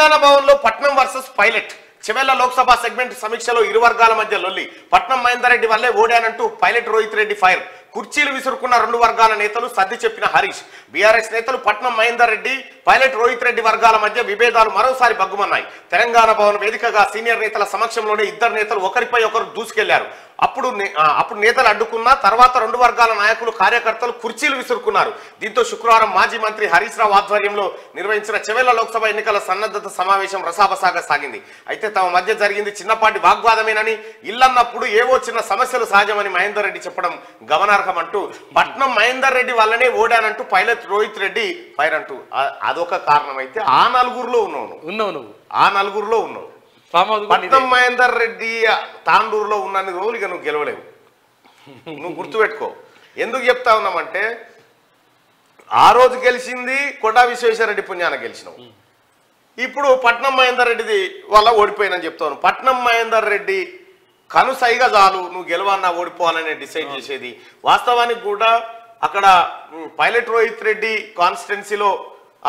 తెలంగాణ భవన్లో పట్నం versus pilot. Chevella Lok Sabha segment సమీక్షలో ఇరు వర్గాల మధ్య లొల్లి. పట్నం మహేందర్ రెడ్డి వల్లే ఓడానంటూ పైలట్ రోహిత్ రెడ్డి ఫైర్. కుర్చీలు విసురుకున్న రెండు వర్గాల నేతలు, సర్ది చెప్పిన హరీష్. బీఆర్ఎస్ నేతలు పట్నం మహేందర్ రెడ్డి, పైలట్ రోహిత్ రెడ్డి వర్గాల మధ్య విభేదాలు మరోసారి బగ్గుమన్నాయి. తెలంగాణ భవన్ వేదికగా సీనియర్ నేతల సమక్షంలోనే ఇద్దరు నేతలు ఒకరిపై ఒకరు దూసుకెళ్లారు. అప్పుడు నేతలు అడ్డుకున్న తర్వాత రెండు వర్గాల నాయకులు, కార్యకర్తలు కుర్చీలు విసురుకున్నారు. దీంతో శుక్రవారం మాజీ మంత్రి హరీష్ రావు ఆధ్వర్యంలో నిర్వహించిన చెవెళ్ల లోక్సభ ఎన్నికల సన్నద్ధత సమావేశం రసాబసాగా సాగింది. అయితే తమ మధ్య జరిగింది చిన్నపాటి వాగ్వాదమేనని, ఇల్లన్నప్పుడు ఏవో చిన్న సమస్యలు సహజమని మహేందర్ రెడ్డి చెప్పడం గమనార్హమంటూ, పట్నం మహేందర్ రెడ్డి వల్లనే ఓడానంటూ పైలట్ రోహిత్ రెడ్డి ఫైర్ అంటూ అదొక కారణం. అయితే ఆ నలుగురులో ఉన్నావు ఆ నలుగురులో ఉన్నావు. పట్నం మహేందర్ రెడ్డి తాండూరులో ఉన్నన్ని రోజులు ఇక నువ్వు గెలవలేవు. నువ్వు గుర్తుపెట్టుకో. ఎందుకు చెప్తా ఉన్నామంటే, ఆ రోజు గెలిచింది కొండా విశ్వేశ్వరరెడ్డి పుణ్యాన గెలిచినావు. ఇప్పుడు పట్నం మహేందర్ రెడ్డిది వల్ల ఓడిపోయినని చెప్తాను. పట్నం మహేందర్ రెడ్డి కనుసైగా చాలు నువ్వు గెలవన్నా ఓడిపోవాలని డిసైడ్ చేసేది. వాస్తవానికి కూడా అక్కడ పైలట్ రోహిత్ రెడ్డి కాన్స్టిట్యున్సీలో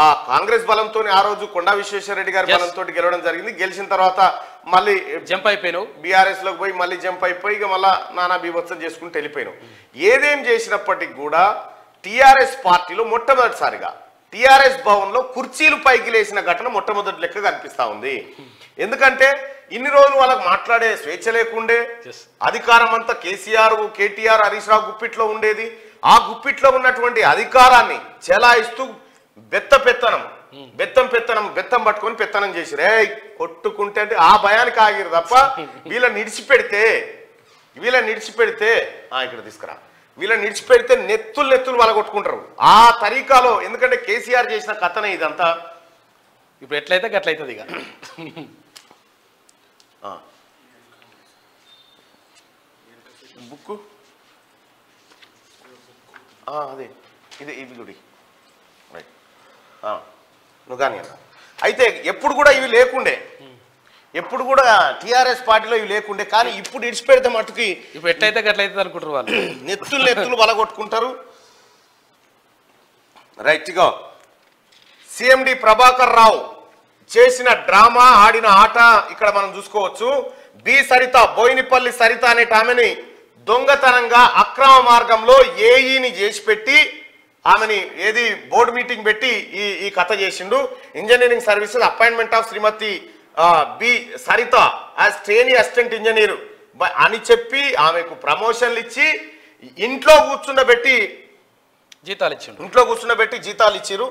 ఆ కాంగ్రెస్ బలంతో ఆ రోజు కొండా విశ్వేశ్వరరెడ్డి గారి బలంతో గెలవడం జరిగింది. గెలిచిన తర్వాత మళ్ళీ జంప్ అయిపోయినావు, బీఆర్ఎస్ లోకి పోయి మళ్ళీ జంప్ అయిపోయి ఇక మళ్ళా నానా బీభత్సం చేసుకుంటూ వెళ్ళిపోయినావు. ఏదేం చేసినప్పటికీ కూడా టీఆర్ఎస్ పార్టీలో మొట్టమొదటిసారిగా టీఆర్ఎస్ భవన్లో కుర్చీలు పైకి లేచిన ఘటన మొట్టమొదటి లెక్క కనిపిస్తా ఉంది. ఎందుకంటే ఇన్ని రోజులు వాళ్ళకి మాట్లాడే స్వేచ్ఛ లేకుండే, అధికారం అంతా కేటీఆర్ హరీష్ రావు గుప్పిట్లో ఉండేది. ఆ గుప్పిట్లో ఉన్నటువంటి అధికారాన్ని చెలాయిస్తూ బెత్తం పట్టుకొని పెత్తనం చేసి కొట్టుకుంటే అంటే ఆ భయానికి ఆగిరు తప్ప వీళ్ళని నిడిచిపెడితే ఇక్కడ తీసుకురా, వీళ్ళని నిడిచిపెడితే నెత్తులు వాళ్ళ కొట్టుకుంటారు ఆ తరీకాలో. ఎందుకంటే కేసీఆర్ చేసిన కథనే ఇదంతా. ఇప్పుడు ఎట్లయితే గట్లయితుంది ఇక. బుక్కు అదే ఇది గుడి నువ్వు కానీ అన్న. అయితే ఎప్పుడు కూడా ఇవి లేకుండే, ఎప్పుడు కూడా టీఆర్ఎస్ పార్టీలో ఇవి లేకుండే. కానీ ఇప్పుడు ఇడిచిపెడితే మట్టుకి ఇప్పుడు ఎట్లయితే గట్లయితే అనుకుంటారు వాళ్ళు. నెత్తులు బలగొట్టుకుంటారు. రైట్గా సిఎండి ప్రభాకర్ రావు చేసిన డ్రామా, ఆడిన ఆట ఇక్కడ మనం చూసుకోవచ్చు. బి సరిత, బోయినపల్లి సరిత అనే ఆమెని దొంగతనంగా అక్రమ మార్గంలో ఏఈని చేసి పెట్టి ఆమెని బోర్డు మీటింగ్ పెట్టి ఈ కథ చేసిండు. Engineering services appointment of Shrimati B Sarita as trainee assistant engineer అని చెప్పి ఆమెకు ప్రమోషన్లు ఇచ్చి ఇంట్లో కూర్చుండబెట్టి జీతాలు ఇచ్చారు.